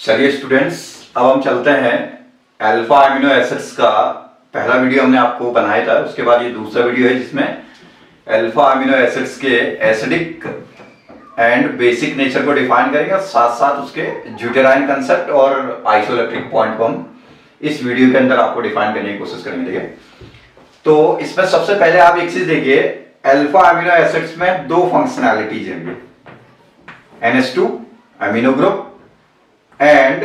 चलिए स्टूडेंट्स, अब हम चलते हैं अल्फा अमीनो एसिड्स का। पहला वीडियो हमने आपको बनाया था, उसके बाद ये दूसरा वीडियो है जिसमें अल्फा अमीनो एसिड्स के एसिडिक एंड बेसिक नेचर को डिफाइन करेंगे और साथ साथ उसके ड्यूटेराइन कंसेप्ट और आइसोइलेक्ट्रिक पॉइंट को हम इस वीडियो के अंदर आपको डिफाइन करने की कोशिश करेंगे। देखिए, तो इसमें सबसे पहले आप एक चीज देखिए, अल्फा अमीनो एसिड्स में दो फंक्शनैलिटीज हैं, NH2 amino group and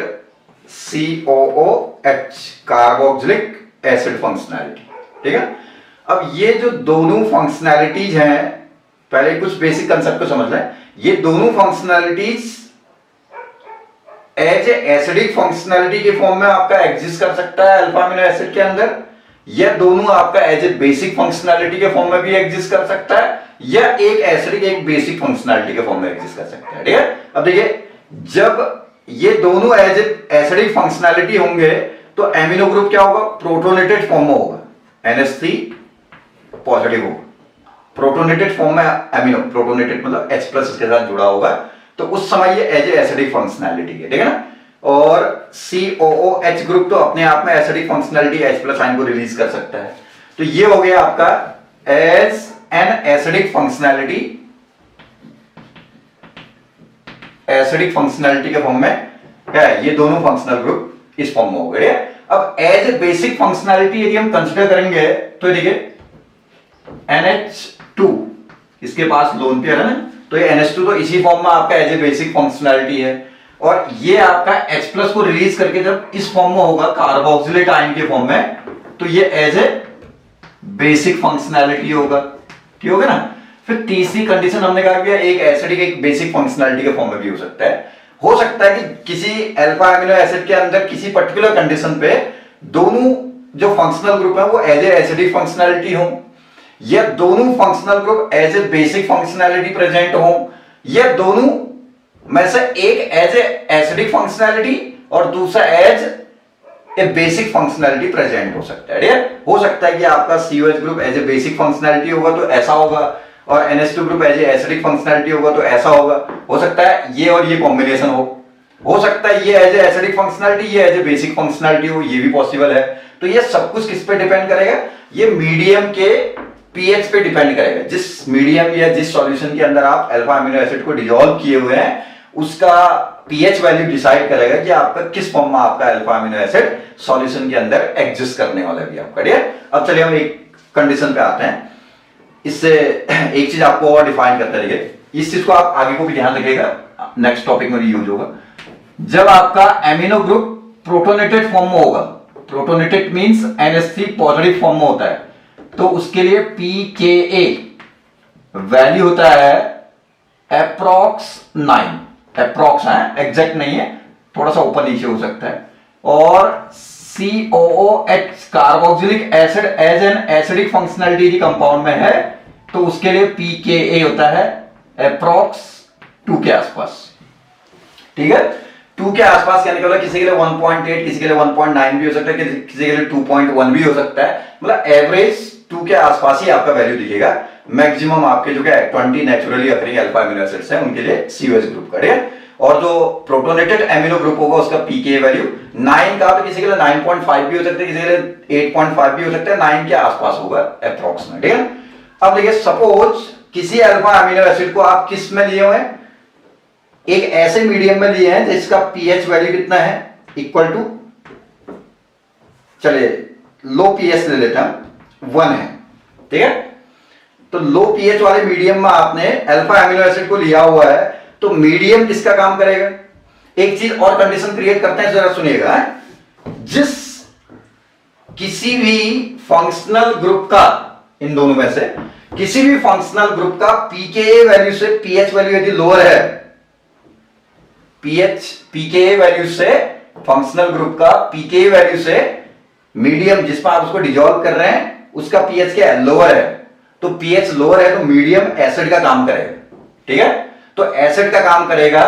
COOH carboxylic acid functionality. ठीक है, अब ये जो दोनों फंक्शनैलिटीज हैं, पहले कुछ बेसिक कंसेप्ट को समझ लें। ये दोनों फंक्शनैलिटीज एज एसिडिक फंक्शनैलिटी के फॉर्म में आपका एग्जिस्ट कर सकता है अल्फा अमीनो एसिड के अंदर, या दोनों आपका एज ए बेसिक फंक्शनैलिटी के फॉर्म में भी एग्जिस्ट कर सकता है, या एक एसिडिक एक बेसिक फंक्शनैलिटी के फॉर्म में एग्जिस्ट कर सकता है। ठीक है, अब देखिए, जब ये दोनों एज एसिडिक फंक्शनैलिटी होंगे तो एमिनो ग्रुप क्या होगा? प्रोटोनेटेड फॉर्म में होगा, NH3 पॉजिटिव होगा। प्रोटोनेटेड फॉर्म में एमिनो, प्रोटोनेटेड मतलब H प्लस इसके साथ जुड़ा होगा, तो उस समय ये एज एसिडिक फंक्शनैलिटी है। ठीक है ना, और COOH ग्रुप तो अपने आप में acidic functionality H plus ion को रिलीज कर सकता है। तो ये हो गया आपका as an acidic functionality, acidic functionality के फॉर्म में है। ये दोनों फंक्शनल ग्रुप इस फॉर्म में हो गए। अब एज ए बेसिक फंक्शनैलिटी यदि हम कंसीडर करेंगे तो देखिए, NH2 इसके पास लोन पेयर है ना, तो ये NH2 तो इसी फॉर्म में आपका एज ए बेसिक फंक्शनैलिटी है, और ये आपका H प्लस को रिलीज करके जब इस फॉर्म में होगा कार्बोक्सिलेट आयन के फॉर्म में, तो ये एज ए बेसिक फंक्शनैलिटी होगा। ठीक होगा ना। फिर तीसरी कंडीशन हमने कहा कि एक एसिडिक एक बेसिक फंक्शनैलिटी के फॉर्म में भी हो सकता है। हो सकता है कि किसी अल्फा अमीनो एसिड के अंदर किसी पर्टिकुलर कंडीशन पे दोनों जो फंक्शनल ग्रुप है वो एज ए एसिडिक फंक्शनैलिटी हो, या दोनों functional group as a basic functionality present हो, या दोनों में से एक एज ए एसिडिक फंक्शनैलिटी और दूसरा as a basic functionality present हो सकता है। हो सकता है कि आपका COH group as a basic functionality होगा तो ऐसा होगा, और NH2 group as a acidic functionality होगा तो ऐसा होगा। हो सकता है ये और ये कॉम्बिनेशन हो सकता है ये एज ए एसिडिक फंक्शनैलिटी, ये एज ए बेसिक फंक्शनैलिटी हो, ये भी पॉसिबल है। तो ये सब कुछ किस पे डिपेंड करेगा? ये मीडियम के pH पे डिपेंड करेगा। जिस मीडियम या जिस सॉल्यूशन के अंदर आप अल्फा अमीनो एसिड को डिसॉल्व किए हुए हैं, उसका pH वैल्यू डिसाइड करेगा कि आपका किस फॉर्म में आपका अल्फा अमीनो एसिड सॉल्यूशन के अंदर एग्जिस्ट करने वाला है भी आपका। अब चलिए हम एक कंडीशन पे आते हैं। इससे एक चीज आपको और डिफाइन करते रहिए, इस चीज को आप आगे को भी ध्यान रखिएगा, नेक्स्ट टॉपिक में भी यूज होगा। जब आपका एमिनो ग्रुप प्रोटोनेटेड फॉर्म में होगा, protonated means NH3 positive form में होता है, तो उसके लिए pKa वैल्यू होता है अप्रॉक्स 9। अप्रॉक्स है, एग्जैक्ट नहीं है, थोड़ा सा ऊपर नीचे हो सकता है। और COOH carboxylic acid as an acidic functionality compound में है, तो उसके लिए pKa होता है अप्रॉक्स 2 के आसपास। ठीक है, 2 के आसपास क्या निकला? किसी के लिए 1.8, किसी के लिए 1.9 भी हो सकता है, किसी के लिए 2.1 भी हो सकता है। मतलब एवरेज 2 के आसपास ही आपका वैल्यू दिखेगा। मैक्सिमम आपके जो क्या 20 naturally occurring alpha amino acids हैं उनके लिए COH ग्रुप का। ठीक है, और जो प्रोटोनेटेड एमिनो ग्रुप होगा उसका pKa वैल्यू 9 का, तो किसी के लिए 9.5 भी हो सकता है, किसी के लिए 8.5 भी हो सकता है, 9 के आसपास होगा अप्रॉक्सिमेट। ठीक है, अब देखिए, सपोज किसी अल्फा अमीनो एसिड को आप किस में लिए हुए हैं? एक ऐसे मीडियम में लिए हैं जिसका pH वैल्यू कितना है? इक्वल टू, चलिए लो pH ले लेते हैं, 1 है। ठीक है, तो लो pH वाले मीडियम में आपने अल्फा अमीनो एसिड को लिया हुआ है, तो मीडियम किसका काम करेगा? एक चीज और कंडीशन क्रिएट करते हैं, जरा सुनिएगा। जिस किसी भी फंक्शनल ग्रुप का, इन दोनों में से किसी भी फंक्शनल ग्रुप का pKa वैल्यू से pH वैल्यू यदि लोअर है, pKa वैल्यू से फंक्शनल ग्रुप का pKa वैल्यू से मीडियम जिस पर आप उसको डिसॉल्व कर रहे हैं उसका pH क्या है? लोअर है। तो pH लोअर है तो मीडियम एसिड का काम करेगा। ठीक है, तो एसिड का काम करेगा,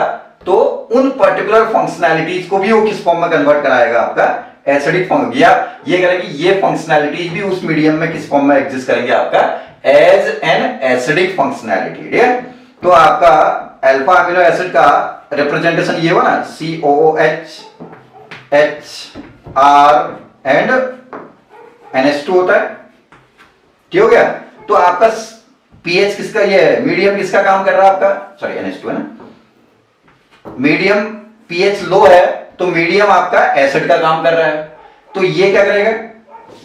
तो उन पर्टिकुलर फंक्शनैलिटीज को भी वो किस फॉर्म में कन्वर्ट कराएगा? आपका एसिडिक फॉर्म। या ये करेगा कि ये फंक्शनैलिटीज भी उस मीडियम में किस फॉर्म में एग्जिस्ट करेंगे? आपका एज एन एसिडिक फंक्शनैलिटी। ठीक है, तो आपका अल्फा अमीनो एसिड का रिप्रेजेंटेशन ये हुआ ना, COOH HR एंड NH2 होता है, ठीक हो गया। तो आपका पीएच किसका, ये मीडियम किसका काम कर रहा है आपका, सॉरी NH2 है ना, मीडियम पीएच लो है तो मीडियम आपका एसिड का काम कर रहा है। तो ये क्या करेगा,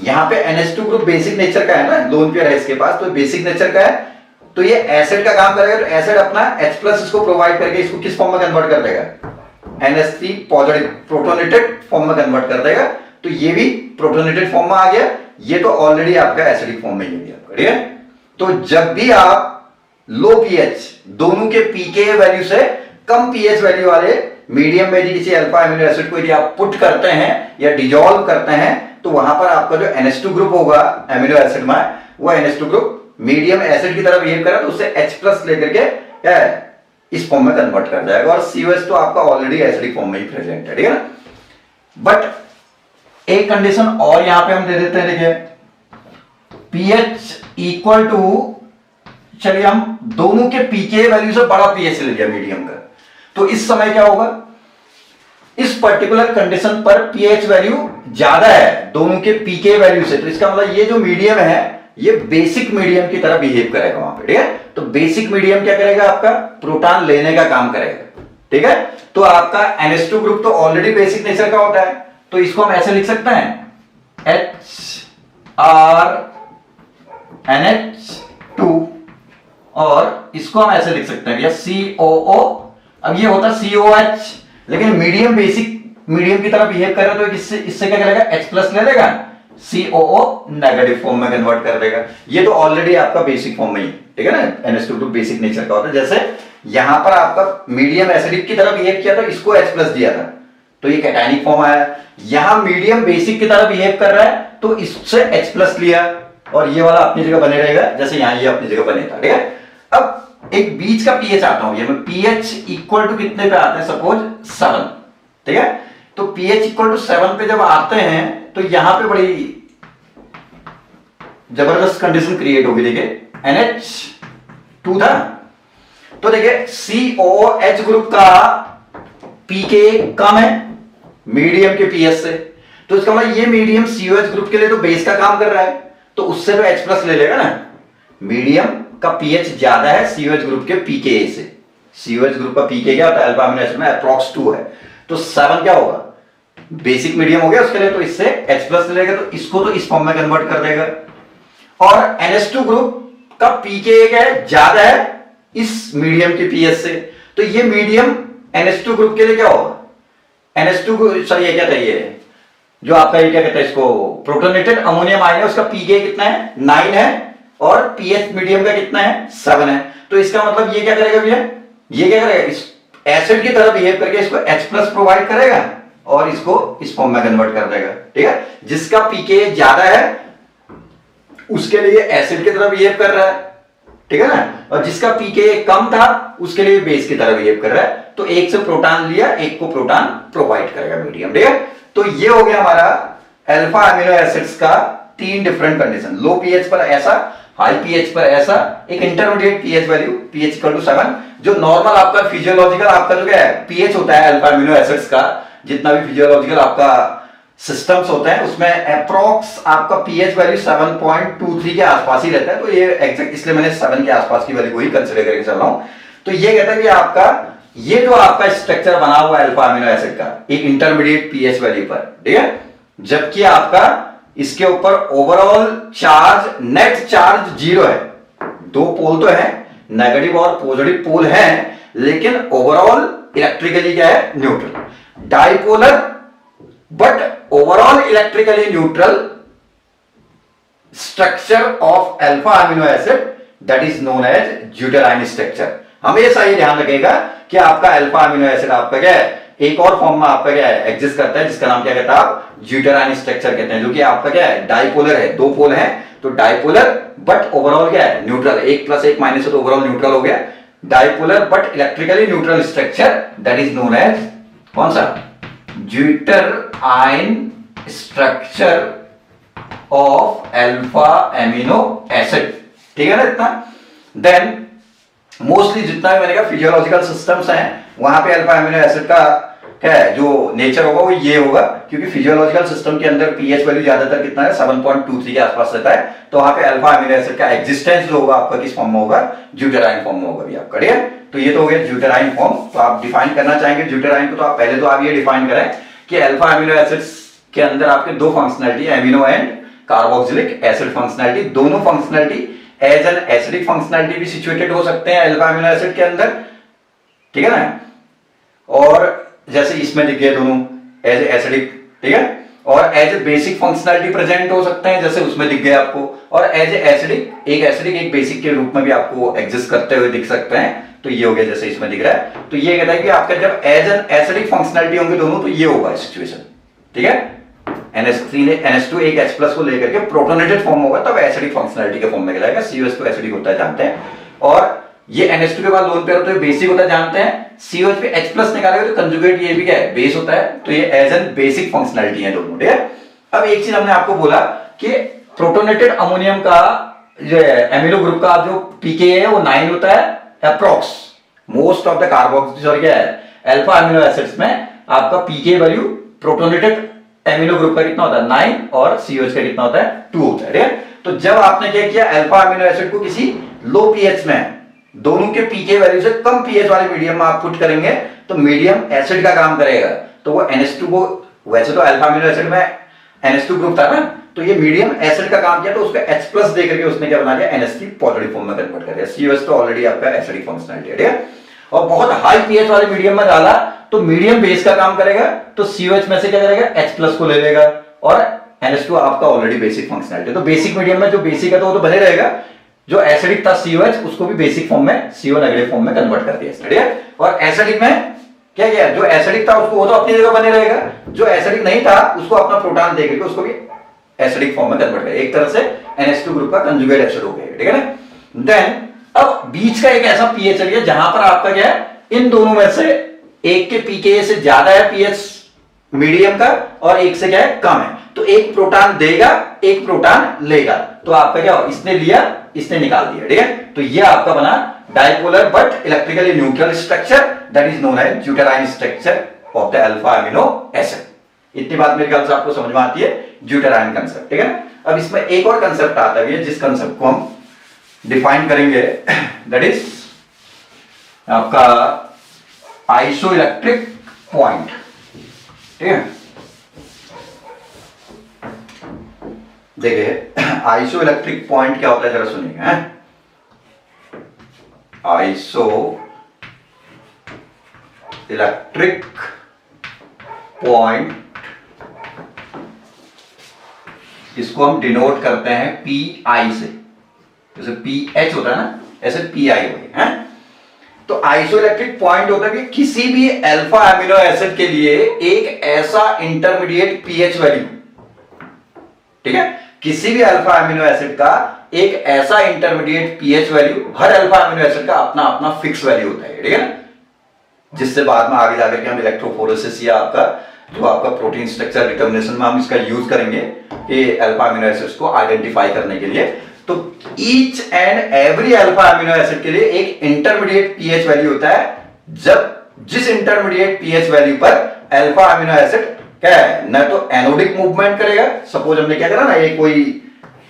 यहां पे NH2 ग्रुप बेसिक नेचर का है ना, लोन पेयर है इसके पास, तो बेसिक नेचर का है, तो ये एसिड का काम करेगा। तो एसिड अपना H+ इसको प्रोवाइड करके इसको किस फॉर्म में कन्वर्ट कर देगा, NH3 पॉजिटिव प्रोटोनेटेड फॉर्म में कन्वर्ट कर देगा। तो ये भी प्रोटोनेटेड फॉर्म में आ गया, ये तो ऑलरेडी आपका एसिडिक फॉर्म में ही हो गया, ठीक है। तो जब भी आप लो पीएच, दोनों के पीके वैल्यू से कम पीएच वैल्यू वाले मीडियम में किसी अल्फा अमीनो एसिड को यदि आप पुट करते हैं या डिजोल्व करते हैं, तो वहां पर आपका जो NH2 ग्रुप होगा अमीनो एसिड में, वो NH2 ग्रुप मीडियम एसिड की तरह बिहेव करा तो उससे H+ लेकर के क्या है इस फॉर्म में कन्वर्ट कर जाएगा। और COH तो आपका ऑलरेडी एसिडिक फॉर्म में ही प्रेजेंट है, ठीक है ना। बट एक कंडीशन और यहां पे हम दे देते हैं, देखिए pH इक्वल टू, चलिए हम दोनों के पीके वैल्यू से बड़ा pH ले लिया मीडियम का, तो इस समय क्या होगा, इस पर्टिकुलर कंडीशन पर pH वैल्यू ज्यादा है दोनों के पीके वैल्यू से, तो इसका मतलब ये जो मीडियम है ये बेसिक मीडियम की तरह बिहेव करेगा वहां पे, ठीक है। तो बेसिक मीडियम क्या करेगा, आपका प्रोटॉन लेने का काम करेगा, ठीक है। तो आपका NH2 ग्रुप तो ऑलरेडी बेसिक नेचर का होता है, तो इसको हम ऐसे लिख सकते हैं HRNH2, और इसको हम ऐसे लिख सकते हैं भैया COO। अब ये होता COH, लेकिन मीडियम बेसिक मीडियम की तरह बिहेव कर रहा है, तो इससे क्या करेगा, H+ ले लेगा, COO नेगेटिव फॉर्म में कन्वर्ट कर देगा। ये तो ऑलरेडी आपका बेसिक फॉर्म में ही, ठीक है ना, NH2 ग्रुप बेसिक नेचर का होता है। जैसे यहां पर आपका मीडियम एसिडिक की तरह बिहेव किया था, इसको H+ दिया था, तो ये कैटायनिक फॉर्म आया। यहां मीडियम बेसिक की तरह बिहेव कर रहा है, तो इससे H+ लिया, और ये वाला अपनी जगह बने रहेगा, जैसे यहां ये अपनी जगह बने था, ठीक है। अब एक बीच का pH आता हूं, ये मैं pH इक्वल टू कितने पे आते हैं, सपोज 7, ठीक है। तो pH इक्वल टू 7 पे जब आते हैं, तो यहां पे बड़ी जबरदस्त कंडीशन क्रिएट होगी। देखिए NH2 था, तो देखिए COH ग्रुप का पीके कम है मीडियम के पीएच से, तो इसका मतलब ये मीडियम COH ग्रुप के लिए तो बेस का काम कर रहा है, तो उससे तो H+ ले लेगा ना। मीडियम का पीएच ज्यादा है COH ग्रुप के पीके से। COH ग्रुप का पीके क्या होता है अल्फा अमीनो एसिड में, अप्रॉक्स 2 है, तो 7 क्या होगा, बेसिक मीडियम हो गया उसके लिए, तो इससे H+ ले लेगा, तो इसको तो इस फॉर्म में कन्वर्ट कर देगा। और NH2 ग्रुप का पीके क्या है, ज्यादा है इस मीडियम के पीएच से, तो ये मीडियम NH2 ग्रुप के लिए क्या होगा, NH2 सॉरी ये क्या था, ये जो आपका ये क्या कहते हैं इसको, प्रोटोनेटेड अमोनियम आयन है, उसका पीके कितना है 9 है, और पीएच मीडियम का कितना है 7 है। तो इसका मतलब ये क्या करेगा भैया, ये क्या करेगा, इस एसिड की तरह बिहेव करके इसको H+ प्रोवाइड करेगा और इसको इस फॉर्म में कन्वर्ट कर देगा, ठीक है। जिसका पीके ज्यादा है उसके लिए एसिड की तरह बिहेव कर रहा है, ठीक है ना, और जिसका पीके कम था उसके लिए बेस की तरह बिहेव कर रहा है, तो एक से प्रोटॉन लिया, एक को प्रोटॉन प्रोवाइड करेगा मीडियम, ठीक है। तो ये हो गया हमारा अल्फा अमीनो एसिड्स का 3 डिफरेंट कंडीशन, लो पीएच पर ऐसा, हाई पीएच पर ऐसा, एक intermediate pH value pH equal to 7, जो नॉर्मल आपका फिजियोलॉजिकल आपका जो क्या है पीएच होता है अल्फा अमीनो एसिड्स का, जितना भी फिजियोलॉजिकल आपका सिस्टम्स होते हैं उसमें अप्रॉक्स आपका पीएच वैल्यू 7.23 के आसपास ही रहता है, तो ये एग्जैक्ट इसलिए मैंने 7 के आसपास की वैल्यू को ही कंसीडर करके चल रहा हूं। तो ये कहता है कि आपका ये जो आपका स्ट्रक्चर बना हुआ है अल्फा अमीनो एसिड का एक इंटरमीडिएट पीएच वैल्यू पर, ठीक है, जबकि आपका इसके ऊपर ओवरऑल चार्ज, नेट चार्ज 0 है, 2 पोल तो है, नेगेटिव और पॉजिटिव पोल है, लेकिन ओवरऑल इलेक्ट्रिकली क्या है neutral, dipolar but overall electrically neutral structure of alpha amino acid, that is known as zwitterion structure. हमेशा ये ध्यान रखेगा कि आपका अल्फा अमीनो एसिड आपका क्या है एक और फॉर्म में आपका क्या है एग्जिस्ट करता है, जिसका नाम क्या कहता है आप ड्यूटेराइन स्ट्रक्चर कहते हैं, जो कि आपका क्या है डाइपोलर है, 2 पोल है, तो डाइपोलर बट ओवरऑल क्या है न्यूट्रल, 1 + 1 - तो ओवरऑल न्यूट्रल हो गया, dipolar but electrically neutral structure, that is known as कौन सा zwitterion structure of alpha amino acid, ठीक है ना इतना। देन मोस्टली जितना भी मैंने कहा फिजियोलॉजिकल सिस्टम्स हैं वहां पे अल्फा अमीनो एसिड का क्या है जो नेचर होगा वो ये होगा, क्योंकि फिजियोलॉजिकल सिस्टम के अंदर पीएच वैल्यू ज्यादातर कितना है 7.23 के आसपास रहता है, तो वहां पे अल्फा अमीनो एसिड का एग्जिस्टेंस जो होगा आपका किस फॉर्म में होगा, ड्यूटेराइन फॉर्म में होगा भी आपका। ठीक है, तो ये तो हो गया ड्यूटेराइन फॉर्म। तो आप डिफाइन करना चाहेंगे ड्यूटेराइन को, तो आप पहले तो आप ये डिफाइन करें कि अल्फा अमीनो एसिड्स के अंदर आपके दो functionality, amino and carboxylic acid functionality, दोनों functionality as an acidic functionality भी सिचुएटेड हो सकते हैं अल्फा अमीनो एसिड के अंदर। ठीक है ना, और जैसे इसमें दिख गए दोनों एज एसिडिक, ठीक है, और as a basic functionality present हो सकते हैं जैसे उसमें दिख गए आपको, और एज ए एसिडिक एक बेसिक के रूप में भी आपको एग्जिस्ट करते हुए दिख सकते हैं, तो ये हो गया जैसे इसमें दिख रहा है। तो ये कहता है कि आपका जब एज एन एसिडिक फंक्शनैलिटी होंगे दोनों, तो ये होगा सिचुएशन। ठीक है, NH3 ने NH2 एक H+ को लेकर के प्रोटोनेटेड फॉर्म होगा तब एसिडिक फंक्शनैलिटी के फॉर्म में कहलाएगा। COH तो एसिडिक होता है जानते हैं, और ये NH2 के बाद लोन पेयर होता है बेसिक होता है जानते हैं। COH पे H+ निकालेगा तो कंजुगेट ये भी क्या है, बेस होता है, तो ये एज एन बेसिक फंक्शनैलिटी है दोनों। ठीक है, अब एक चीज हमने आपको बोला कि प्रोटोनेटेड अमोनियम का जो एमिनो ग्रुप का जो pK है वो 9 होता है अप्रॉक्स। मोस्ट ऑफ द कार्बोक्सिल्स और क्या है अल्फा अमीनो एसिड्स में आपका pK value protonated amino group का कितना होता है 9, और COH का कितना होता है 2 होता है। ठीक है, तो जब आपने क्या किया अल्फा अमीनो एसिड को किसी लो पीएच में, दोनों के pK वैल्यू से कम पीएच वाले मीडियम में आप पुट करेंगे तो मीडियम एसिड का काम करेगा, तो वो NH2 को, वैसे तो अल्फा अमीनो एसिड में NH2 ग्रुप था ना, तो ये मीडियम एसिड का काम किया, तो उसका H+ दे करके उसने क्या बना दिया NH3 पॉजिटिव फॉर्म में कन्वर्ट कर दिया। COH तो ऑलरेडी आपका एसिडिक फंक्शनैलिटी है। ठीक है, और बहुत हाई पीएच वाले मीडियम में डाला तो मीडियम बेस का काम करेगा, तो COH में से क्या करेगा H+ को ले लेगा, और NH2 आपका ऑलरेडी बेसिक फंक्शनैलिटी, तो बेसिक मीडियम में जो बेसिक है तो वो तो बने रहेगा, जो एसिडिक था COH उसको भी बेसिक फॉर्म में CO नेगेटिव फॉर्म में कन्वर्ट कर दिया। ठीक है, और एसिडिक में क्या किया, जो एसिडिक था उसको वो तो अपनी जगह बने रहेगा, जो एसिडिक नहीं था उसको अपना प्रोटॉन दे करके उसको भी एसिडिक फॉर्म में कन्वर्ट कर, एक तरह से NH2 ग्रुप का कंजुगेट एसिड हो गया। ठीक है ना, देन अब बीच का एक ऐसा पीएच है जहां पर आपका क्या है, इन दोनों में से एक के pK से ज्यादा है पीएच मीडियम का, और एक से क्या है कम है, तो एक प्रोटॉन देगा एक प्रोटॉन लेगा, तो आपका क्या हो, इसने लिया इसने निकाल दिया। ठीक है, तो ये आपका बना dipolar but electrically neutral structure, that is known as zwitterion structure of the alpha amino acid. इतनी बात मेरे ख्याल से आपको समझ में आती है ड्यूटेराइन कंसेप्ट। ठीक है ना, अब इसमें एक और कंसेप्ट आता है जिस कंसेप्ट को हम डिफाइन करेंगे, दैट इज आपका आइसोइलेक्ट्रिक पॉइंट। ठीक है, देखिए आइसोइलेक्ट्रिक पॉइंट क्या होता है जरा सुनिएगा। आइसो इलेक्ट्रिक पॉइंट, इसको हम डिनोट करते हैं PI से, जैसे PH होता है ना ऐसे PI हो। तो आइसोइलेक्ट्रिक पॉइंट होता है कि किसी भी अल्फा अमीनो एसिड के लिए एक ऐसा इंटरमीडिएट पीएच वैल्यू, ठीक है, किसी भी अल्फा अमीनो एसिड का एक ऐसा इंटरमीडिएट पीएच वैल्यू, हर अल्फा अमीनो एसिड का अपना अपना फिक्स वैल्यू होता है। ठीक है, जिससे बाद में आगे जाकर के हम इलेक्ट्रोफोरेसिस या आपका जो आपका प्रोटीन स्ट्रक्चर डिटर्मिनेशन में हम इसका यूज करेंगे कि अल्फा अमीनो एसिड्स को आइडेंटिफाई करने के लिए। तो each and every alpha amino acid के लिए एक इंटरमीडिएट पीएच वैल्यू होता है, जब जिस इंटरमीडिएट पीएच वैल्यू पर अल्फा अमीनो एसिड क्या है, न तो एनोडिक मूवमेंट करेगा, सपोज हमने क्या करा ना, ये कोई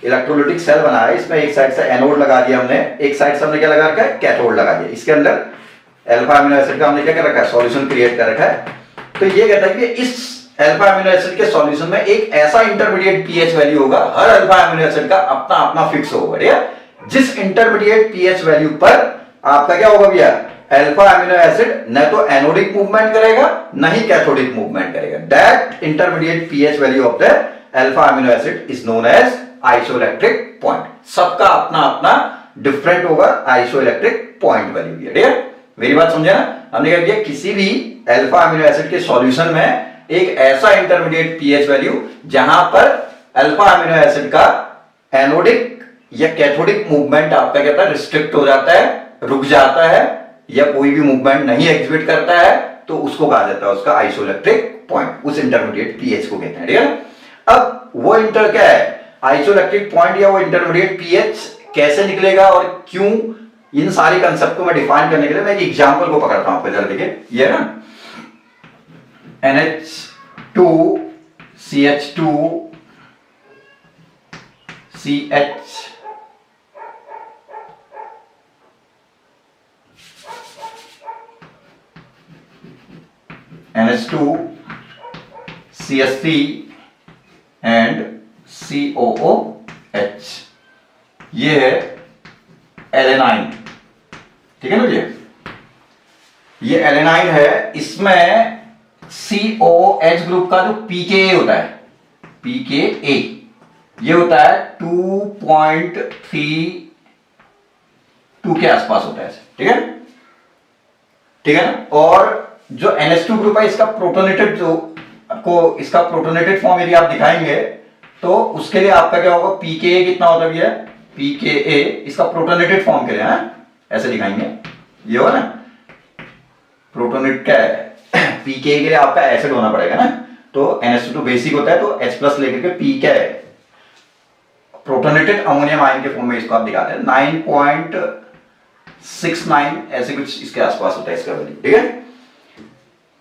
इलेक्ट्रोलाइटिक सेल बनाया है, इसमें एक साइड से एनोड लगा दिया हमने, एक साइड से हमने क्या लगा रखा है कैथोड लगा दिया, इसके अंदर अल्फा अमीनो एसिड का हमने क्या कर रखा है सॉल्यूशन क्रिएट कर रखा है। तो ये कहता है कि इस अल्फा अमीनो एसिड के सॉल्यूशन में एक ऐसा इंटरमीडिएट पीएच वैल्यू होगा, हर अल्फा अमीनो एसिड का अपना अपना फिक्स होगा। ठीक है, जिस इंटरमीडिएट पीएच वैल्यू पर आपका क्या होगा भैया, अल्फा अमीनो एसिड न तो एनोडिक मूवमेंट करेगा न ही कैथोडिक मूवमेंट करेगा, that intermediate pH value of the alpha amino acid is known as isoelectric point. सबका अपना अपना डिफरेंट होगा आइसोइलेक्ट्रिक पॉइंट वैल्यू। ठीक है, मेरी बात समझे ना, हमने क्या किया, किसी भी अल्फा अमीनो एसिड के सॉल्यूशन में एक ऐसा इंटरमीडिएट पीएच वैल्यू जहां पर अल्फा अमीनो एसिड का एनोडिक या कैथोडिक मूवमेंट आपका क्या होता है रिस्ट्रिक्ट हो जाता है, रुक जाता है, या कोई भी मूवमेंट नहीं एग्जिबिट करता है, तो उसको कहा जाता है उसका आइसोइलेक्ट्रिक पॉइंट, उस इंटरमीडिएट पीएच को कहते हैं। ठीक है, अब वो इंटर क्या है आइसोइलेक्ट्रिक पॉइंट या वो इंटरमीडिएट पीएच कैसे निकलेगा और क्यों इन सारी कंसेप्ट को मैं डिफाइन करने के लिए मैं एक एग्जांपल को पकड़ता हूं आपको, जरा देखिए ये ना NH2 CH2 CH NH2 CH3 and COOH, ये है एलेनाइन, ठीक है ना जी। ये एलेनाइन है, इसमें COOH ग्रुप का जो pKa होता है, pKa ये होता है 2.32 के आसपास होता है, ठीक है, ठीक है ना। और जो NH2 ग्रुप है इसका प्रोटोनेटेड, जो आपको इसका प्रोटोनेटेड फॉर्म यदि आप दिखाएंगे तो उसके लिए आपका क्या होगा, pKa कितना होता है, pKa इसका प्रोटोनेटेड फॉर्म के लिए ऐसे दिखाएंगे, ये होगा ना प्रोटोनेट क्या है pKa के लिए आपका एसिड होना पड़ेगा ना, तो NH2 बेसिक होता है तो H प्लस लेकर के P क्या है प्रोटोनेटेड अमोनियम आयन के फॉर्म में इसको आप दिखाते हैं 9.69 ऐसे कुछ इसके आसपास होता है इसका वैल्यू, ठीक है।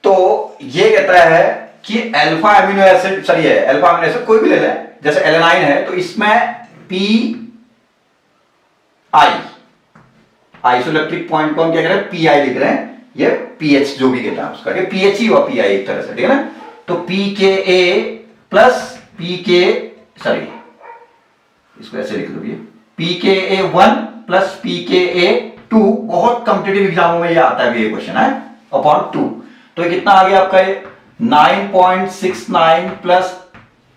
तो ये कहता है कि अल्फा अमीनो एसिड, चलिए अल्फा अमीनो एसिड कोई भी ले लें, जैसे एलेनाइन है तो इसमें पी आई आइसोइलेक्ट्रिक पॉइंट को हम क्या कह रहे हैं, पी आई लिख रहे हैं, ये पीएच जो भी कहता है उसका पीएच ही हुआ पी आई एक तरह से, ठीक है ना। तो पी के ए प्लस पी के, सॉरी इसको ऐसे लिख लो, पी के ए 1 प्लस पी के ए 2, बहुत कॉम्पिटिटिव एग्जामों में ये आता है ये क्वेश्चन है अपॉन 2, तो कितना आ गया आपका ये 9.69 प्लस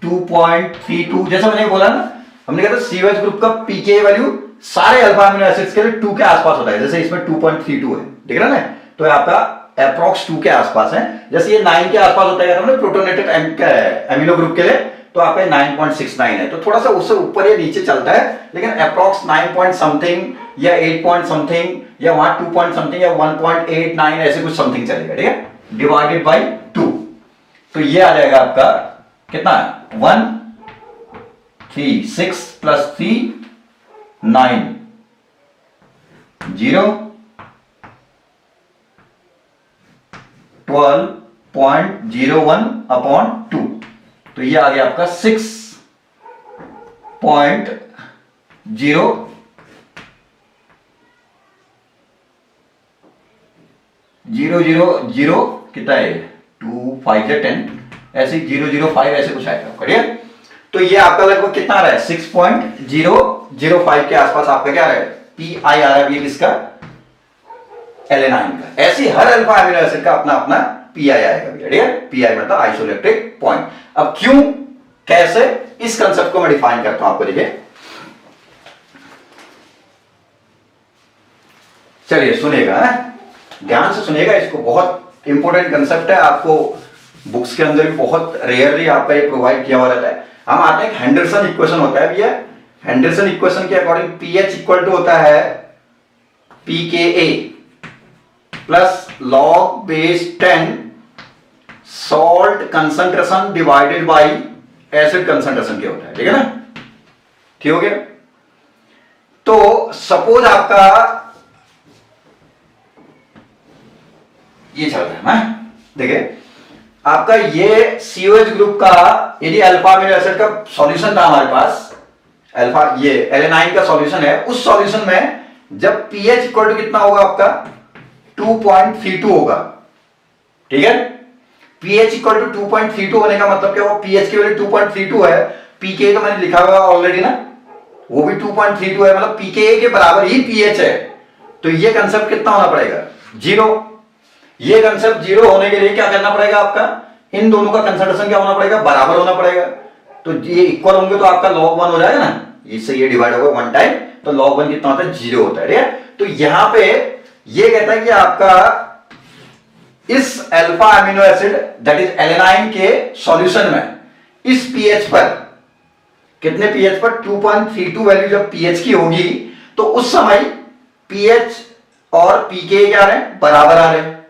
2.32, जैसा मैंने बोला ना, हमने कहा था सीओएच ग्रुप का पीके वैल्यू सारे अल्फा अमीनो एसिड्स के लिए 2 के आसपास होता है, जैसे इसमें 2.32 है, ठीक है ना, तो आपका अप्रॉक्स 2 के आसपास है। जैसे ये 9 के आसपास होता है हमने प्रोटोनेटेड अमीनो ग्रुप के लिए, तो आपका 9.69 है, तो थोड़ा सा उससे ऊपर या नीचे चलता है, लेकिन अप्रॉक्स 9 पॉइंट समथिंग या 8 पॉइंट समथिंग या वहां 2 पॉइंट समथिंग या 1.89 ऐसे कुछ समथिंग चलेगा, ठीक है, डिवाइडेड बाई 2, तो ये आ जाएगा आपका कितना 136 प्लस 3 9 0 12.01 अपॉन 2, तो ये आ गया आपका 6.0 000 कितना है 2 5 या 10 ऐसे 005 ऐसे कुछ आएगा आपका, ठीक है। तो ये आपका लगभग कितना आ रहा है 6.005 के आसपास आपका क्या आ रहा है पी आई आ रहा है, ये किसका एलेनाइन का। ऐसे हर अल्फा अमीनो एसिड का अपना अपना पी आई आएगा, ठीक है, पी आई मतलब आइसोइलेक्ट्रिक पॉइंट। अब क्यों कैसे इस कंसेप्ट को मैं डिफाइन करता हूं आपको, देखिए चलिए सुनिएगा, ध्यान से सुनिएगा इसको, बहुत इंपॉर्टेंट कंसेप्ट है, आपको बुक्स के अंदर भी बहुत रेयरली आपका ये प्रोवाइड किया हुआ रहता है। हम आते हैं हेंडरसन इक्वेशन होता है भैया, हेंडरसन इक्वेशन के अकॉर्डिंग पीएच इक्वल टू होता है pKa plus log base 10 salt concentration divided by acid concentration के होता है, ठीक है ना, ठीक हो गया। तो सपोज आपका ये चल रहा है ना, देखिए आपका ये सीओएच ग्रुप का यदि अल्फा अमीनो एसिड का सॉल्यूशन था हमारे पास, अल्फा ये एलेनाइन का सॉल्यूशन है, उस सॉल्यूशन में जब पीएच इक्वल टू कितना होगा आपका 2.32 होगा, ठीक है। पीएच इक्वल टू 2.32 होने का मतलब क्या हुआ, पीएच की वैल्यू 2.32 है, पीके तो मैंने लिखा हुआ ऑलरेडी ना, वो भी 2.32 है, मतलब पीके के बराबर ही पीएच है, तो ये कंसेप्ट कितना होना पड़ेगा 0। ये कंसेप्ट 0 होने के लिए क्या करना पड़ेगा आपका, इन दोनों का कंसंट्रेशन क्या होना पड़ेगा, बराबर होना पड़ेगा, तो ये इक्वल होंगे तो आपका log 1 हो जाएगा ना, इससे ये डिवाइड होगा 1 टाइम, तो log 1 कितना होता है 0 होता है, ठीक है। तो यहां पे ये कहता है कि आपका इस alpha amino acid that is alanine के सॉल्यूशन में इस पीएच पर, कितने पीएच पर 2.32 वैल्यू जब पीएच की होगी, तो उस समय पीएच और पीके क्या रहे बराबर आ रहे हैं,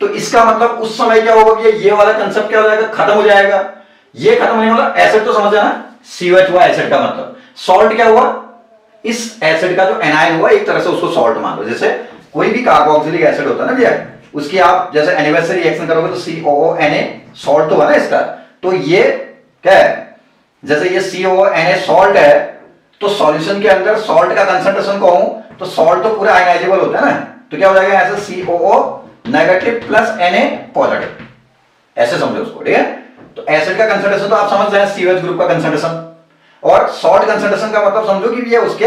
तो इसका मतलब उस समय क्या होगा, ये वाला कंसेप्ट क्या हो जाएगा, खत्म हो जाएगा। ये खत्म होने वाला एसिड तो समझ जाना, सीओएच हुआ एसिड का मतलब, सॉल्ट क्या हुआ इस एसिड का जो एनायन हुआ एक तरह से उसको सॉल्ट मान लो। जैसे कोई भी कार्बोक्सिलिक एसिड होता है ना भैया, उसकी आप जैसे एनिवर्सरी रिएक्शन करोगे तो COONA सॉल्ट तो है ना इसका, तो ये क्या है, जैसे ये COONA सॉल्ट है, तो सॉल्यूशन के अंदर सॉल्ट का कंसंट्रेशन कहूं तो सॉल्ट तो पूरा आयनाइजेबल होता है ना, तो क्या हो जाएगा ऐसे COO negative plus Na positive, ऐसे समझो उसको, ठीक है। तो एसिड का कंसंट्रेशन तो आप समझ रहे हैं COH ग्रुप का कंसंट्रेशन, और सॉल्ट कंसंट्रेशन का मतलब समझो कि ये उसके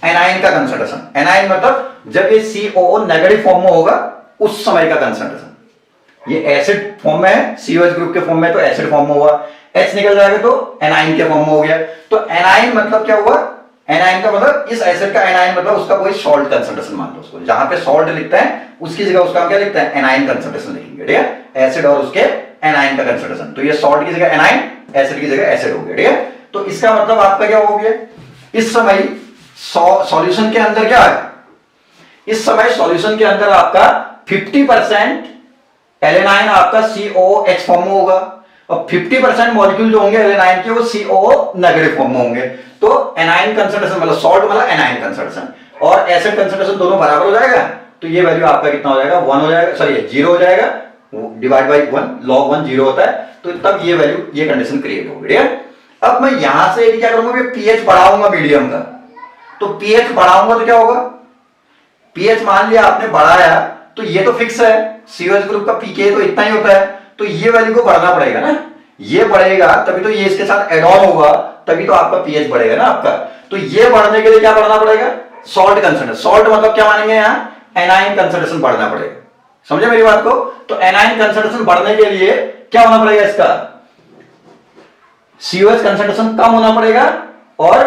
एनाइन का कंसंट्रेशन, एनाइन मतलब जब ये COO नेगेटिव फॉर्म में होगा उस समय का कंसंट्रेशन। ये एसिड फॉर्म में है, COH ग्रुप के फॉर्म में तो एसिड फॉर्म में हुआ, H निकल जाएगा तो एनाइन के फॉर्म में हो गया। तो एनाइन मतलब क्या हुआ, एनाइन का मतलब इस एसिड का एनाइन मतलब उसका कोई सॉल्ट कंसंट्रेशन मान लो उसको, जहां पे सॉल्ट लिखते हैं उसकी जगह उसका क्या लिखते हैं, एनाइन कंसंट्रेशन लिखेंगे, ठीक है। एसिड और उसके एनाइन का कंसंट्रेशन, तो ये सॉल्ट की जगह एनाइन, एसिड की जगह एसिड हो गया, ठीक है। तो इसका मतलब आपका क्या हो गया, इस समय सॉल्यूशन के अंदर क्या है, इस समय सॉल्यूशन के अंदर आपका 50% एलेनाइन आपका COOH फॉर्म में होगा, और 50% मॉलिक्यूल जो होंगे एलेनाइन के वो COO नेगेटिव फॉर्म में होंगे। तो एनाइन कंसंट्रेशन मतलब सॉल्ट मतलब एनाइन कंसंट्रेशन और एसिड कंसंट्रेशन दोनों बराबर हो जाएगा, तो ये वैल्यू आपका कितना हो जाएगा, 1 हो जाएगा, सॉरी 0 हो जाएगा, डिवाइड बाई 1, log 1 0 होता है, तो तब ये वैल्यू, ये कंडीशन क्रिएट होगी, ठीक है। अब मैं यहां से क्या करूंगा, पीएच बढ़ाऊंगा मीडियम का, तो पीएच बढ़ाऊंगा तो क्या होगा, पीएच मान लिया आपने बढ़ाया, तो ये तो फिक्स है, COH ग्रुप का pK तो इतना ही होता है, तो ये वैल्यू को बढ़ना पड़ेगा ना, ये बढ़ेगा तभी तो ये इसके साथ एड ऑन होगा, तभी तो आपका पीएच बढ़ेगा ना आपका। तो ये बढ़ने के लिए क्या बढ़ना पड़ेगा, सॉल्ट कंसंट्रेशन, सॉल्ट मतलब क्या मानेंगे यहां, एनाइन कंसंट्रेशन बढ़ना पड़ेगा, समझे मेरी बात को। तो एनाइन कंसंट्रेशन बढ़ने के लिए क्या होना पड़ेगा, इसका COH कंसंट्रेशन कम होना पड़ेगा और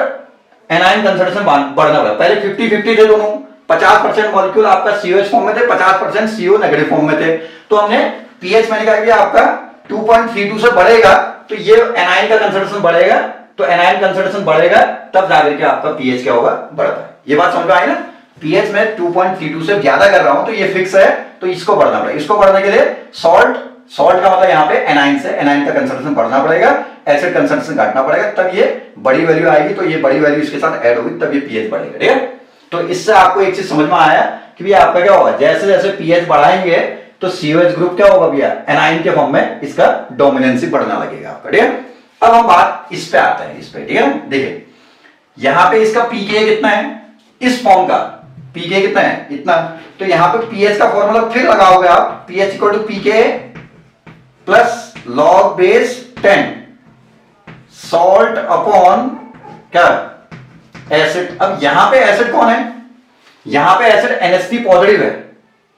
एनाइन कंसंट्रेशन बढ़ना पड़ेगा। पहले 50-50 थे दोनों, 50% मॉलिक्यूल आपका COH फॉर्म में थे, 50% CO नेगेटिव फॉर्म में थे, तो हमने पीएच मैंने कहा कि आपका 2.32 से बढ़ेगा तो ये एनाइन का कंसंट्रेशन बढ़ेगा, तो एनाइन कंसंट्रेशन बढ़ेगा तब जाकर के आपका पीएच क्या होगा, बढ़ता है। ये बात समझ में आई ना, पीएच में 2.32 से ज्यादा कर रहा हूं तो ये फिक्स है, तो इसको बढ़ना पड़ेगा। इसको बढ़ने के लिए सॉल्ट का मतलब यहाँ पे एनाइन से, एनाइन का कंसंट्रेशन बढ़ना पड़ेगा, एसिड कंसंट्रेशन घटना पड़ेगा, तब ये बड़ी वैल्यू आएगी, तो ये बड़ी वैल्यू इसके साथ ऐड होगी तब ये पीएच बढ़ेगा, ठीक है। तो इससे आपको एक चीज समझ में आया कि भैया आपका क्या होगा, जैसे जैसे पीएच बढ़ाएंगे तो COH ग्रुप क्या होगा भैया, एनाइन के फॉर्म में इसका डोमिनेंसी बढ़ना लगेगा आपका, ठीक है। अब हम बात इस पे आते हैं, इस पे, ठीक है। देखिए यहां पे इसका pK कितना है, इस फॉर्म का pK कितना है, इतना, तो यहां पे pH का फॉर्मूला फिर लगाओगे आप, pH equal to pK plus log base 10 salt upon क्या, एसिड। अब यहां पे एसिड कौन है, यहां पे एसिड NH3 पॉजिटिव है,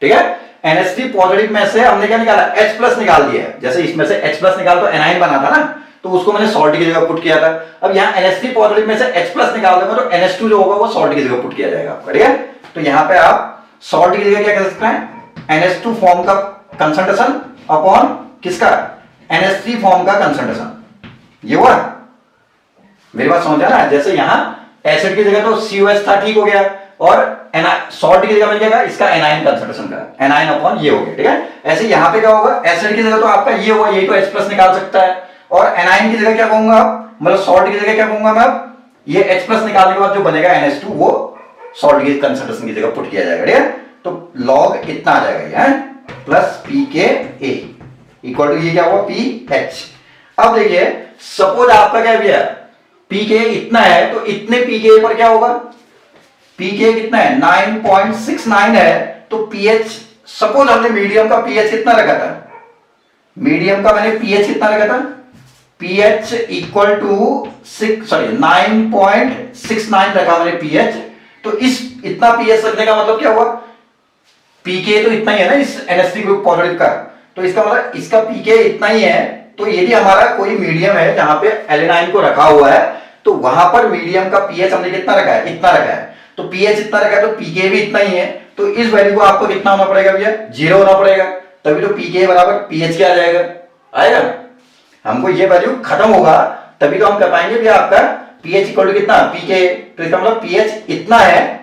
ठीक है। NH3 पॉजिटिव में से हमने क्या निकाला, H प्लस निकाल दिया है, जैसे इसमें से H प्लस निकाल तो एनाइन बना था ना, तो उसको मैंने सॉल्ट की जगह पुट किया था। अब यहाँ NH3 पॉजिटिव में से H प्लस निकाल दूंगा तो NH2 जो होगा वो सॉल्ट की जगह पुट किया जाएगा आपका, ठीक है। तो यहाँ पे आप सॉल्ट की जगह क्या कर सकते हैं, NH2 फॉर्म का कंसंट्रेशन अपॉन किसका, NH3 फॉर्म का कंसंट्रेशन, ये हुआ, मेरी बात समझ ना। जैसे यहाँ एसिड की जगह तो COH था, ठीक हो गया, और सॉल्ट की जगह मिल जाएगा इसका एनाइन कंसंट्रेशन का, एनाइन अपॉन ये हो गया, ठीक है। ऐसे यहाँ पे क्या होगा, एसिड की जगह तो आपका ये होगा, ये तो H प्लस निकाल सकता है, और एनाइन की जगह क्या कहूंगा आप, मतलब सॉल्ट की जगह क्या कहूंगा मैं, ये H प्लस निकालने के बाद जो बनेगा NH2 वो सॉल्ट की कंसंट्रेशन की जगह पुट किया जाएगा, ठीक है। तो लॉग इतना आ जाएगा ये प्लस pKa इक्वल टू ये क्या हुआ, pH। अब देखिए सपोज आपका क्या भैया, pK इतना है, तो इतने pK पर क्या होगा, pK कितना है 9.69 है, तो pH, सपोज हमने मीडियम का pH कितना रखा था, मीडियम का मैंने pH कितना रखा था, pH इक्वल टू 9.69 रखा मैंने pH। तो इस इतना pH रखने का मतलब क्या हुआ, pK तो इतना ही है ना इस NH3 ग्रुप पॉजिटिव का, तो इसका मतलब इसका pK इतना ही है। तो यदि हमारा कोई मीडियम है जहां पे एलेनाइन को रखा हुआ है, तो वहां पर मीडियम का pH हमने कितना रखा है, इतना रखा है, तो pH इतना रखा है तो pK भी इतना ही है, तो इस वैल्यू को आपको कितना होना पड़ेगा भैया, 0 होना पड़ेगा, तभी तो pK बराबर pH क्या आ जाएगा, आएगा। हमको ये वैल्यू खत्म होगा तभी तो हम कर पाएंगे भैया आपका pH इक्वल टू कितना, pK, तो इसका मतलब pH इतना है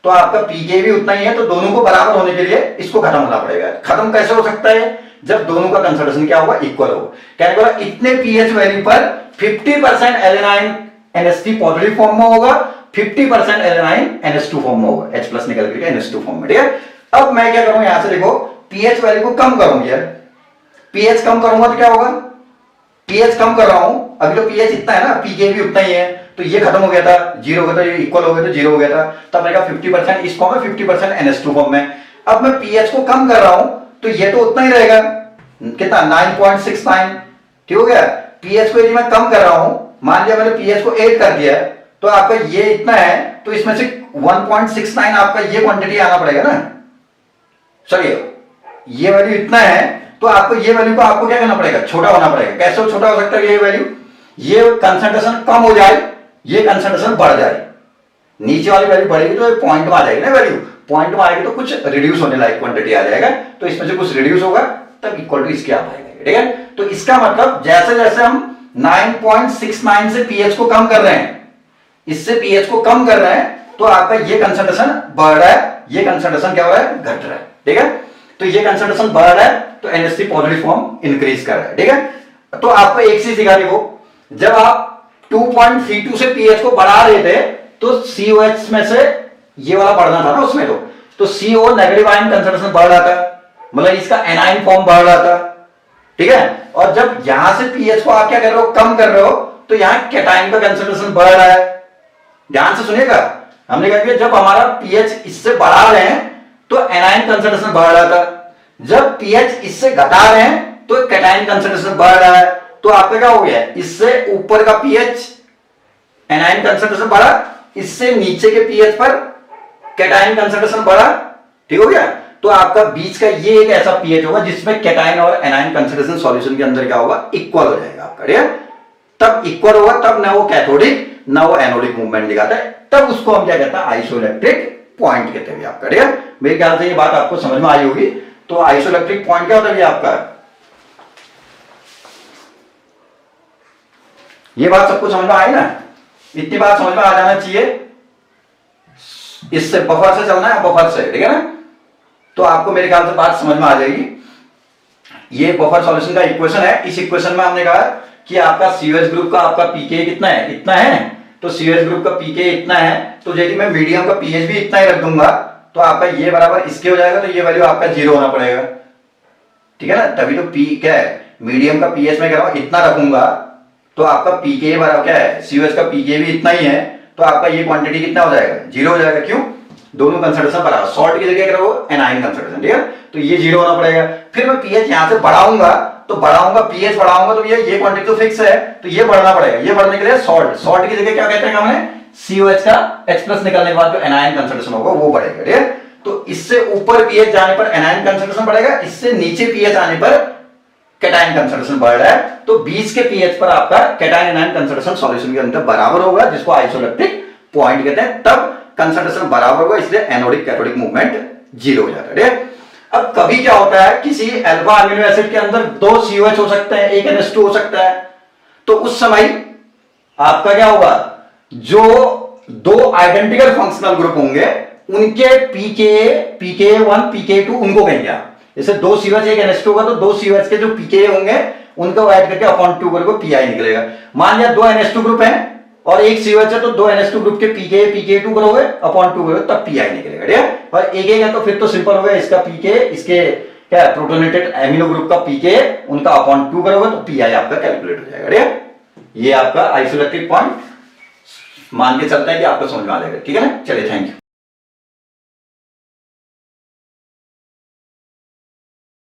तो आपका pK भी उतना ही है, तो दोनों को बराबर होने के लिए इसको खत्म होना पड़ेगा। खत्म कैसे हो सकता है, जब दोनों का कंसंट्रेशन क्या होगा, इक्वल हो। कहने वाला इतने pH वैल्यू पर 50% एलेनाइन NH3 पॉजिटिव फॉर्म में होगा 50% एलेनाइन NH2 फॉर्म में होगा, H प्लस निकल करके NH2 फॉर्म में, ठीक है। अब मैं क्या करूं, यहां से देखो पीएच वैल्यू को कम करूं यार, पीएच कम करूंगा तो क्या होगा, पीएच कम कर रहा हूं, अभी तो पीएच इतना है ना, पीके भी उतना ही है, तो ये खत्म हो गया था, जीरो हो गया था, ये इक्वल हो गया तो जीरो हो गया था, तब मैंने कहा 50% इस फॉर्म में, 50% NH2 फॉर्म में। अब मैं पीएच को कम कर रहा हूं तो ये तो उतना ही रहेगा, कितना 9.69, ठीक हो गया। पीएच को यदि मैं कम कर रहा हूं, मान लिया मैंने पीएच को 8 कर दिया तो आपका ये इतना है, तो इसमें से 1.69 आपका ये क्वांटिटी आना पड़ेगा ना, चलिए ये वैल्यू इतना है, तो आपको ये वैल्यू को आपको क्या करना पड़ेगा, छोटा होना पड़ेगा। कैसे छोटा हो सकता है ये वैल्यू, ये कंसंट्रेशन कम हो जाए, ये कंसंट्रेशन बढ़ जाए, नीचे वाली वैल्यू बढ़ेगी तो पॉइंट में आ जाएगी ना वैल्यू, पॉइंट में आएगी तो कुछ रिड्यूस होने लायक क्वांटिटी आ जाएगा, तो इसमें से कुछ रिड्यूस होगा तब इक्वल टू इसके आ पाएगा, ठीक है। तो इसका मतलब जैसे जैसे हम 9.69 से पीएच को कम कर रहे हैं, इससे पीएच को कम कर रहे हैं, तो आपका ये कंसंट्रेशन बढ़ रहा है, ये कंसंट्रेशन क्या हो रहा है, घट रहा है, ठीक है। तो ये कंसंट्रेशन बढ़ रहा है तो NH3 पॉजिटिव फॉर्म इंक्रीज कर रहा है, ठीक है। तो आपको एक चीज दिखा देखो, जब आप 2.32 से पीएच को बढ़ा रहे थे तो COH में से ये वाला बढ़ना था ना उसमें, तो CO नेगेटिव आयन कंसंट्रेशन बढ़ रहा था, मतलब इसका एनाइन फॉर्म बढ़ रहा था, ठीक है। और जब यहां से पीएच को आप क्या कर रहे हो, कम कर रहे हो, तो यहां कैटाइन का कंसंट्रेशन बढ़ रहा है। ध्यान से सुनिएगा, हमने कहा कि जब हमारा पीएच इससे बढ़ा रहे हैं तो एनाइन कंसंट्रेशन बढ़ रहा था, जब पीएच इससे घटा रहे हैं तो कैटाइन कंसंट्रेशन बढ़ रहा है, तो आपका क्या हो गया, इससे ऊपर का पीएच एनाइन कंसंट्रेशन बढ़ा, इससे नीचे के पीएच पर कैटाइन कंसंट्रेशन बढ़ा, ठीक हो गया। तो आपका बीच का ये एक ऐसा पीएच होगा जिसमें कैटाइन और एनाइन कंसंट्रेशन सॉल्यूशन के अंदर क्या होगा, इक्वल हो जाएगा आपका, ठीक है। तब इक्वल होगा, तब ना वो कैथोडिक ना वो एनोडिक मूवमेंट दिखाता है, तब उसको हम क्या कहते हैं, आइसोइलेक्ट्रिक पॉइंट कहते हैं आपका, ठीक है। मेरे ख्याल से ये बात आपको समझ में आई होगी। तो आइसोइलेक्ट्रिक पॉइंट क्या होता है आपका, ये बात सबको समझ में आई ना, इतनी बात समझ में आ जाना चाहिए। इससे बफर से चलना है, बफर से, ठीक है ना। तो आपको मेरे ख्याल से बात समझ में आ जाएगी। ये बफर सॉल्यूशन का इक्वेशन है, इस इक्वेशन में हमने कहा कि आपका COH ग्रुप का आपका पीके कितना है, इतना है, तो COH ग्रुप का पीके इतना है, तो यदि मैं मीडियम का पीएच भी इतना ही रख दूंगा तो आपका ये बराबर इसके हो जाएगा, तो ये वैल्यू आपका 0 होना पड़ेगा, ठीक है ना। तभी तो पी क्या है, मीडियम का पीएच में कह रहा हूं इतना रखूंगा तो आपका पीके बराबर क्या है, COH का पीके भी इतना ही है, तो आपका ये क्वांटिटी कितना हो जाएगा, 0 हो जाएगा। क्यों, दोनों कंसंट्रेशन बराबर, सॉल्ट की जगह करो एनाइन कंसंट्रेशन, ठीक है, तो ये 0 होना पड़ेगा। फिर मैं पीएच यहां से बढ़ाऊंगा, तो बढ़ाऊंगा पीएच बढ़ाऊंगा तो ये क्वांटिटी तो फिक्स है, तो ये बढ़ना पड़ेगा। ये बढ़ने के लिए सॉल्ट की जगह क्या कहते हैं हमने, COH का H प्लस निकलने के बाद जो एनाइन कंसंट्रेशन होगा वो बढ़ेगा, ठीक है। तो इससे ऊपर पीएच जाने पर एनाइन कंसंट्रेशन बढ़ेगा, इससे नीचे पीएच आने पर कैटाइन कंसंट्रेशन बढ़ रहा है, तो बीच के पीएच पर आपका कैटाइन एनाइन कंसंट्रेशन सॉल्यूशन के अंदर बराबर होगा, जिसको आइसोइलेक्ट्रिक पॉइंट कहते हैं। तब कंसंट्रेशन बराबर होगा, इसलिए एनोडिक कैथोडिक मूवमेंट 0 हो जाता है। अब कभी क्या होता है, किसी अल्फा अमीनो एसिड के अंदर 2 COH हो सकते हैं, एक NH2 हो सकता है, तो उस समय आपका क्या होगा, जो 2 आइडेंटिकल फंक्शनल ग्रुप होंगे उनके pK1 pK2 उनको कहेंगे आप। जैसे 2 COH एक NH2 होगा तो 2 COH के जो pK होंगे उनको ऐड करके अपॉन 2 करके PI निकलेगा। मान लिया 2 NH2 ग्रुप हैं और एक COH है, तो 2 NH2 ग्रुप के pK2 करोगे अपॉन 2 करोगे तब PI निकलेगा, ठीक है। और एक है तो फिर तो सिंपल हो गया, इसका pK, इसके क्या प्रोटोनेटेड एमिनो ग्रुप का pK उनका अपॉन 2 करोगे तो PI आपका कैलकुलेट हो जाएगा, ठीक है। ये आपका आइसोइलेक्ट्रिक पॉइंट मान के चलता है कि आपको समझ में आ जाएगा, ठीक है ना। चलिए, थैंक यू।